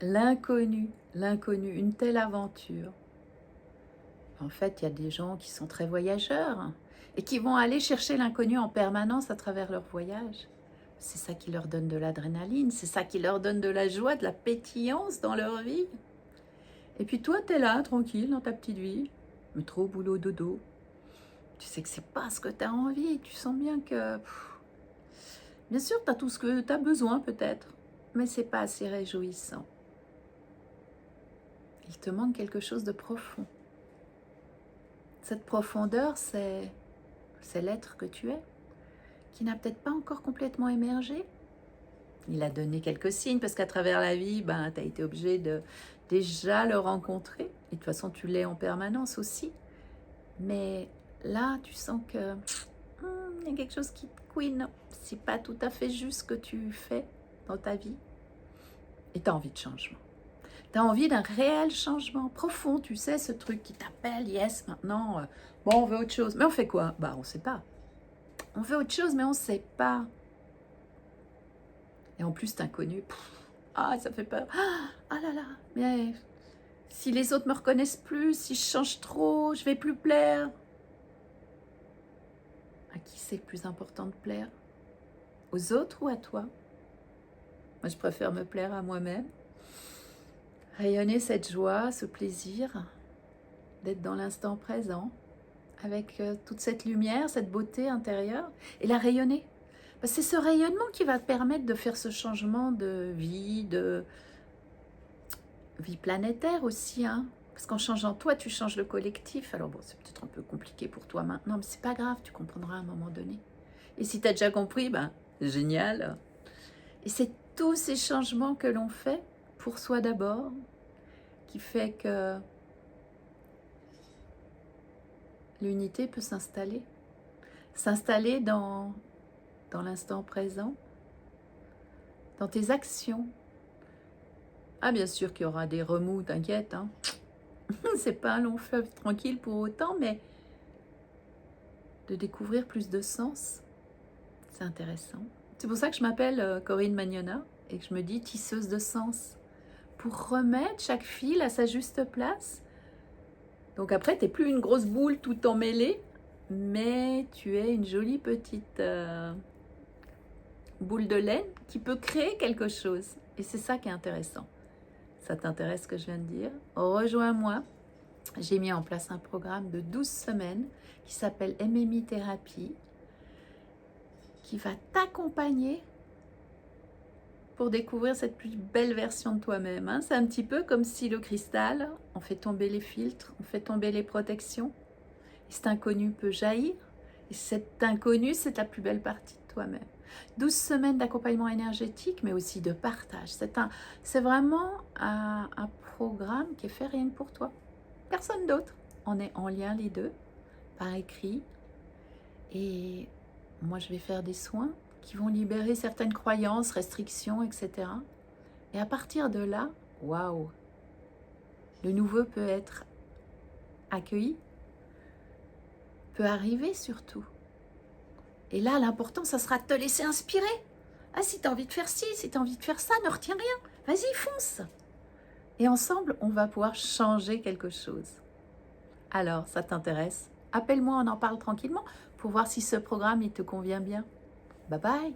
l'inconnu, une telle aventure. En fait, il y a des gens qui sont très voyageurs et qui vont aller chercher l'inconnu en permanence à travers leur voyage. C'est ça qui leur donne de l'adrénaline, c'est ça qui leur donne de la joie, de la pétillance dans leur vie. Et puis toi, tu es là, tranquille, dans ta petite vie, métro, boulot, dodo. Tu sais que c'est pas ce que tu as envie, tu sens bien que... Bien sûr, tu as tout ce que tu as besoin peut-être, mais c'est pas assez réjouissant. Il te manque quelque chose de profond. Cette profondeur, c'est l'être que tu es, qui n'a peut-être pas encore complètement émergé. Il a donné quelques signes, parce qu'à travers la vie, tu as été obligé de déjà le rencontrer. Et de toute façon, tu l'es en permanence aussi. Mais là, tu sens que il y a quelque chose qui te couine. C'est pas tout à fait juste ce que tu fais dans ta vie. Et tu as envie de changement. Tu as envie d'un réel changement profond, tu sais, ce truc qui t'appelle, yes, maintenant, bon, on veut autre chose. Mais on fait quoi? On ne sait pas. On veut autre chose, mais on ne sait pas. Et en plus, c'est inconnu. Ça fait peur. Ah là là, mais si les autres me reconnaissent plus, si je change trop, je vais plus plaire. À qui c'est le plus important de plaire? Aux autres ou à toi? Moi, je préfère me plaire à moi-même. Rayonner cette joie, ce plaisir d'être dans l'instant présent avec toute cette lumière, cette beauté intérieure et la rayonner. C'est ce rayonnement qui va te permettre de faire ce changement de vie planétaire aussi. Parce qu'en changeant toi, tu changes le collectif. Alors bon, c'est peut-être un peu compliqué pour toi maintenant, mais c'est pas grave, tu comprendras à un moment donné. Et si tu as déjà compris, génial. Et c'est tous ces changements que l'on fait pour soi d'abord, qui fait que l'unité peut s'installer. S'installer dans l'instant présent, dans tes actions. Ah, bien sûr qu'il y aura des remous, t'inquiète. C'est pas un long fleuve tranquille pour autant, mais de découvrir plus de sens, c'est intéressant. C'est pour ça que je m'appelle Corinne Magnona et que je me dis tisseuse de sens, pour remettre chaque fil à sa juste place. Donc après, tu n'es plus une grosse boule tout emmêlée, mais tu es une jolie petite boule de laine qui peut créer quelque chose. Et c'est ça qui est intéressant. Ça t'intéresse ce que je viens de dire? Rejoins-moi. J'ai mis en place un programme de 12 semaines qui s'appelle MMI Thérapie, qui va t'accompagner pour découvrir cette plus belle version de toi-même. C'est un petit peu comme si le cristal, on fait tomber les filtres, on fait tomber les protections. Et cet inconnu peut jaillir. Et cet inconnu, c'est la plus belle partie de toi-même. 12 semaines d'accompagnement énergétique, mais aussi de partage. C'est vraiment un programme qui est fait rien que pour toi. Personne d'autre. On est en lien les deux, par écrit. Et moi, je vais faire des soins qui vont libérer certaines croyances, restrictions, etc. Et à partir de là, waouh, le nouveau peut être accueilli, peut arriver surtout. Et là, l'important, ça sera de te laisser inspirer. Si tu as envie de faire ci, si tu as envie de faire ça, ne retiens rien. Vas-y, fonce. Et ensemble, on va pouvoir changer quelque chose. Alors, ça t'intéresse? Appelle-moi, on en parle tranquillement pour voir si ce programme, il te convient bien. Bye bye.